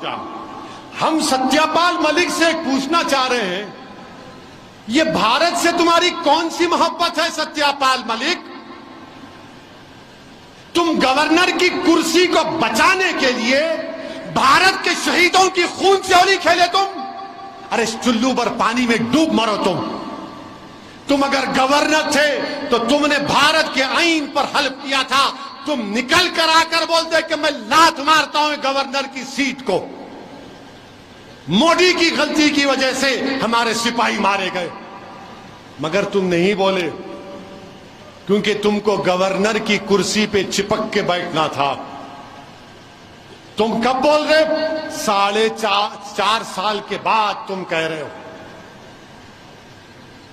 ہم ستیہ پال ملک سے پوچھنا چاہ رہے ہیں، یہ بھارت سے تمہاری کون سی محبت ہے ستیہ پال ملک؟ تم گورنر کی کرسی کو بچانے کے لیے بھارت کے شہیدوں کی خون سے ہولی کھیلے تم؟ ارے چلو بھر پانی میں ڈوب مرو تم اگر گورنر تھے تو تم نے بھارت کے آئین پر حلف کیا تھا، تم نکل کر آ کر بولتے کہ میں لات مارتا ہوں گورنر کی سیٹ کو۔ موڈی کی غلطی کی وجہ سے ہمارے سپاہی مارے گئے، مگر تم نہیں بولے کیونکہ تم کو گورنر کی کرسی پہ چپک کے بیٹھنا تھا۔ تم کب بول رہے؟ 4.5 سال کے بعد تم کہہ رہے ہو۔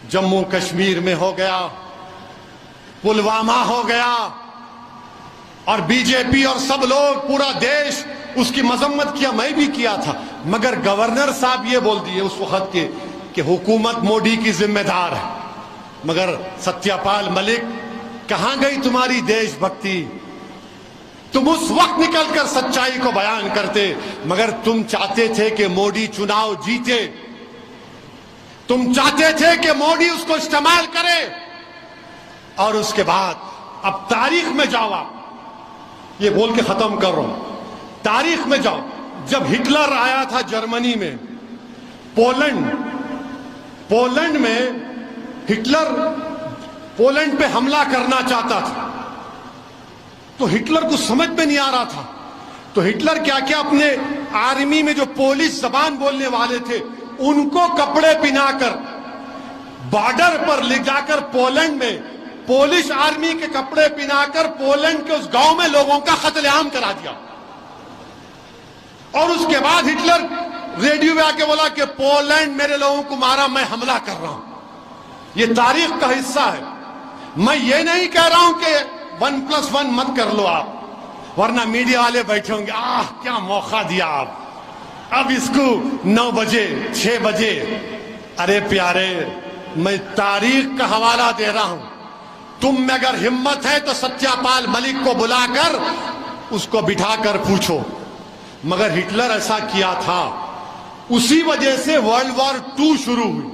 جموں کشمیر میں ہو گیا، پلوامہ ہو گیا، اور بی جے پی اور سب لوگ پورا دیش اس کی مذمت کیا، میں بھی کیا تھا، مگر گورنر صاحب یہ بول دیے اس وقت کے کہ حکومت موڈی کی ذمہ دار ہے۔ مگر ستیہ پال ملک کہاں گئی تمہاری دیش بھکتی؟ تم اس وقت نکل کر سچائی کو بیان کرتے، مگر تم چاہتے تھے کہ موڈی چناؤ جیتے، تم چاہتے تھے کہ موڈی اس کو استعمال کرے، اور اس کے بعد اب تاریخ میں جاؤ۔ آپ یہ بول کے ختم کر رہا ہوں، تاریخ میں جاؤ۔ جب ہٹلر آیا تھا جرمنی میں، پولینڈ میں ہٹلر پولینڈ پہ حملہ کرنا چاہتا تھا، تو ہٹلر کو سمجھ میں نہیں آ رہا تھا، تو ہٹلر کیا کیا اپنے آرمی میں جو پولش زبان بولنے والے تھے ان کو کپڑے پہنا کر بارڈر پر لے جا کر پولینڈ میں پولش آرمی کے کپڑے پہنا کر پولینڈ کے اس گاؤں میں لوگوں کا قتل عام کرا دیا۔ اور اس کے بعد ہٹلر ریڈیو میں آ کے بولا کہ پولینڈ میرے لوگوں کو مارا، میں حملہ کر رہا ہوں۔ یہ تاریخ کا حصہ ہے۔ میں یہ نہیں کہہ رہا ہوں کہ 1+1 مت کر لو آپ، ورنہ میڈیا والے بیٹھے ہوں گے، کیا موقع دیا آپ، اب اس کو 9 بجے 6 بجے۔ ارے پیارے، میں تاریخ کا حوالہ دے رہا ہوں، تم میں اگر ہمت ہے تو ستیہ پال ملک کو بلا کر اس کو بٹھا کر پوچھو۔ مگر ہٹلر ایسا کیا تھا، اسی وجہ سے ورلڈ وار 2 شروع ہوئی۔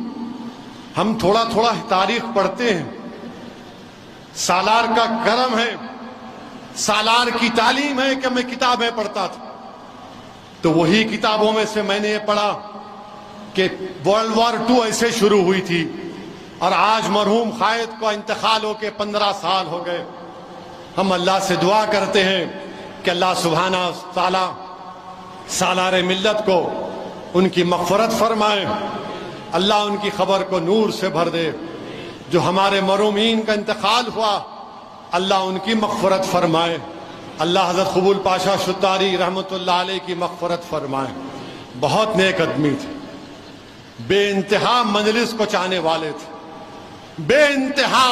ہم تھوڑا تھوڑا تاریخ پڑھتے ہیں، سالار کا کرم ہے، سالار کی تعلیم ہے کہ میں کتابیں پڑھتا تھا، تو وہی کتابوں میں سے میں نے یہ پڑھا کہ ورلڈ وار 2 ایسے شروع ہوئی تھی، اور آج مرحوم قائد کو انتقال ہو کے 15 سال ہو گئے۔ ہم اللہ سے دعا کرتے ہیں کہ اللہ سبحانہ تعالی سالار ملت کو ان کی مغفرت فرمائے، اللہ ان کی خبر کو نور سے بھر دے۔ جو ہمارے مرحومین کا انتقال ہوا، اللہ ان کی مغفرت فرمائے، اللہ حضرت قبول پاشا شتاری رحمت اللہ علیہ کی مغفرت فرمائے۔ بہت نیک آدمی تھے، بے انتہا مجلس کو چاہنے والے تھے، بے انتہا،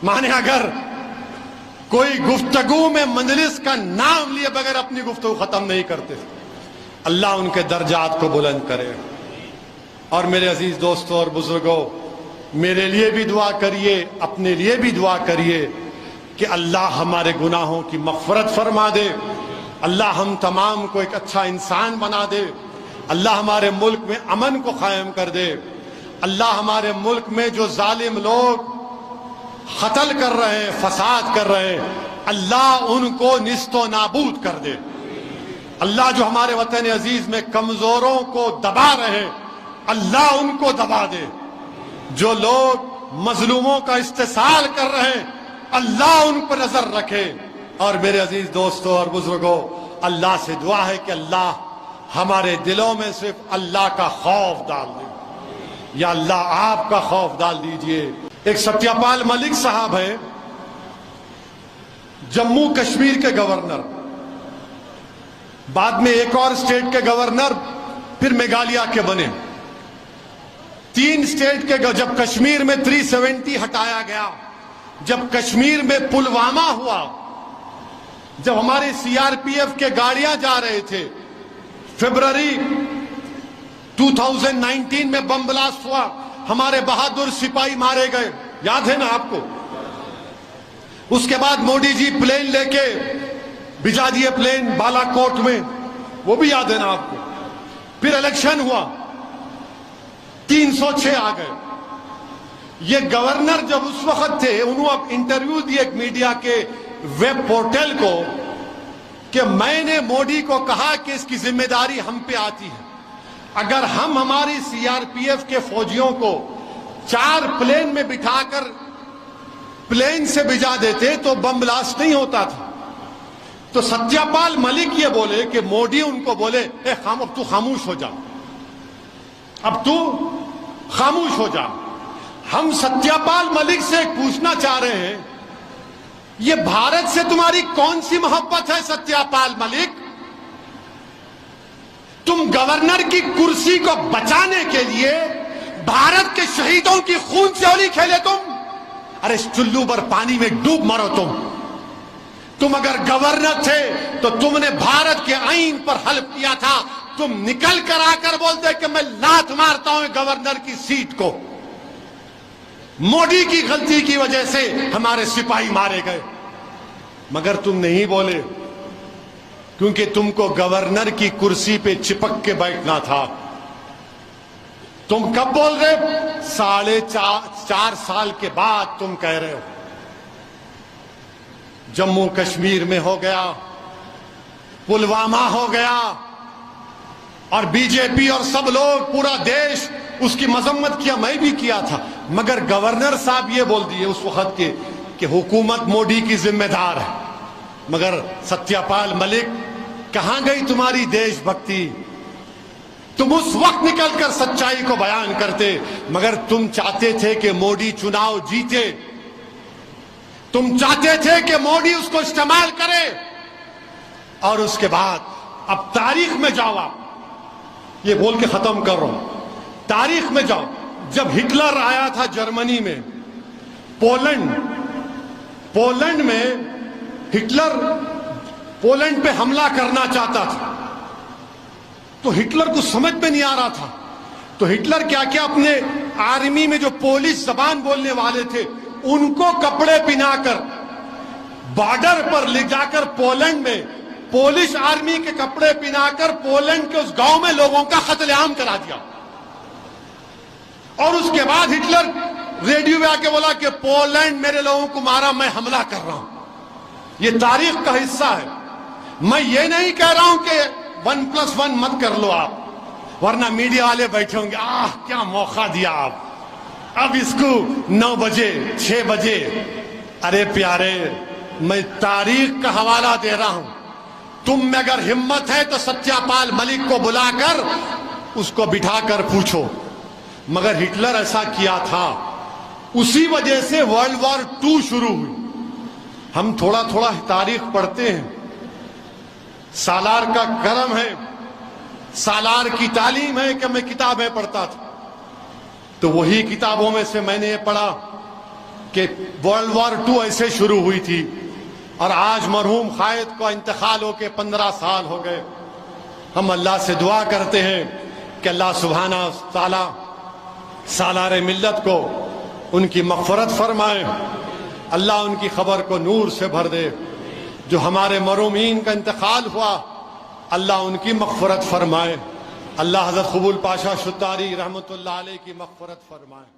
مانے اگر کوئی گفتگو میں مجلس کا نام لیے بغیر اپنی گفتگو ختم نہیں کرتے۔ اللہ ان کے درجات کو بلند کرے۔ اور میرے عزیز دوستوں اور بزرگوں، میرے لیے بھی دعا کریے، اپنے لیے بھی دعا کریے کہ اللہ ہمارے گناہوں کی مغفرت فرما دے، اللہ ہم تمام کو ایک اچھا انسان بنا دے، اللہ ہمارے ملک میں امن کو قائم کر دے، اللہ ہمارے ملک میں جو ظالم لوگ قتل کر رہے ہیں، فساد کر رہے ہیں، اللہ ان کو نیست و نابود کر دے۔ اللہ جو ہمارے وطن عزیز میں کمزوروں کو دبا رہے ہیں، اللہ ان کو دبا دے۔ جو لوگ مظلوموں کا استحصال کر رہے ہیں، اللہ ان پر نظر رکھے۔ اور میرے عزیز دوستوں اور بزرگوں، اللہ سے دعا ہے کہ اللہ ہمارے دلوں میں صرف اللہ کا خوف ڈال دے، یا اللہ آپ کا خوف ڈال دیجئے۔ ایک ستیہ پال ملک صاحب ہیں، جموں کشمیر کے گورنر، بعد میں ایک اور اسٹیٹ کے گورنر، پھر میگھالیہ کے بنے۔ 3 اسٹیٹ کے جب کشمیر میں 370 ہٹایا گیا، جب کشمیر میں پلوامہ ہوا، جب ہمارے CRPF کے گاڑیاں جا رہے تھے، فیبروری 2019 میں بم بلاسٹ ہوا، ہمارے بہادر سپاہی مارے گئے، یاد ہے نا آپ کو؟ اس کے بعد موڈی جی پلین لے کے بھجا دیے، پلین بالا کوٹ میں، وہ بھی یاد ہے نا آپ کو. پھر الیکشن ہوا, 306 آ گئے. یہ گورنر جب اس وقت تھے, انہوں اب انٹرویو دی ایک میڈیا کے ویب پورٹل کو کہ میں نے مودی کو کہا کہ اس کی ذمہ داری ہم پہ آتی ہے. اگر ہم ہماری سی آر پی ایف کے فوجیوں کو 4 پلین میں بٹھا کر پلین سے بھجا دیتے تو بم بلاسٹ نہیں ہوتا تھا. تو ستیہ پال ملک یہ بولے کہ مودی ان کو بولے اب تو خاموش ہو جا, اب تو خاموش ہو جا. ہم ستیہ پال ملک سے پوچھنا چاہ رہے ہیں, یہ بھارت سے تمہاری کون سی محبت ہے ستیہ پال ملک؟ تم گورنر کی کرسی کو بچانے کے لیے بھارت کے شہیدوں کی خون سے ہولی کھیلے تم. ارے چلو بھر پانی میں ڈوب مرو تم اگر گورنر تھے تو تم نے بھارت کے آئین پر حلف کیا تھا. تم نکل کر آ کر بولتے کہ میں لات مارتا ہوں گورنر کی سیٹ کو. مودی کی غلطی کی وجہ سے ہمارے سپاہی مارے گئے, مگر تم نہیں بولے کیونکہ تم کو گورنر کی کرسی پہ چپک کے بیٹھنا تھا. تم کب بول رہے؟ 4.5 سال کے بعد تم کہہ رہے ہو. جموں کشمیر میں ہو گیا, پلوامہ ہو گیا, اور بی جے پی اور سب لوگ پورا دیش اس کی مذمت کیا, میں بھی کیا تھا. مگر گورنر صاحب یہ بول دیے اس وقت کے کہ حکومت مودی کی ذمہ دار ہے. مگر ستیہ پال ملک کہاں گئی تمہاری دیش بھکتی؟ تم اس وقت نکل کر سچائی کو بیان کرتے, مگر تم چاہتے تھے کہ مودی چناؤ جیتے, تم چاہتے تھے کہ مودی اس کو استعمال کرے. اور اس کے بعد اب تاریخ میں جاؤ, آپ یہ بول کے ختم کر رہا ہوں, تاریخ میں جاؤ. جب ہٹلر آیا تھا جرمنی میں, پولینڈ میں ہٹلر پولینڈ پہ حملہ کرنا چاہتا تھا, تو ہٹلر کو سمجھ میں نہیں آ رہا تھا. تو ہٹلر کیا کیا, اپنے آرمی میں جو پولش زبان بولنے والے تھے ان کو کپڑے پہنا کر بارڈر پر لے جا کر پولینڈ میں پولش آرمی کے کپڑے پہنا کر پولینڈ کے اس گاؤں میں لوگوں کا قتل عام کرا دیا. اور اس کے بعد ہٹلر ریڈیو میں آ کے بولا کہ پولینڈ میرے لوگوں کو مارا, میں حملہ کر رہا ہوں. یہ تاریخ کا حصہ ہے. میں یہ نہیں کہہ رہا ہوں کہ 1+1 مت کر لو آپ, ورنہ میڈیا والے بیٹھے ہوں گے کیا موقع دیا آپ, اب اس کو 9 بجے 6 بجے. ارے پیارے, میں تاریخ کا حوالہ دے رہا ہوں. تم میں اگر ہمت ہے تو ستیہ پال ملک کو بلا کر اس کو بٹھا کر پوچھو. مگر ہٹلر ایسا کیا تھا, اسی وجہ سے ورلڈ وار 2 شروع ہوئی. ہم تھوڑا تھوڑا تاریخ پڑھتے ہیں, سالار کا کرم ہے, سالار کی تعلیم ہے کہ میں کتابیں پڑھتا تھا. تو وہی کتابوں میں سے میں نے یہ پڑھا کہ ورلڈ وار 2 ایسے شروع ہوئی تھی, اور آج مرحوم قائد کو انتقال ہو کے 15 سال ہو گئے. ہم اللہ سے دعا کرتے ہیں کہ اللہ سبحانہ تعالی سالار ملت کو ان کی مغفرت فرمائے, اللہ ان کی خبر کو نور سے بھر دے. جو ہمارے مرحومین کا انتقال ہوا, اللہ ان کی مغفرت فرمائے. اللہ حضرت قبول پاشا شتاری رحمت اللہ علیہ کی مغفرت فرمائے.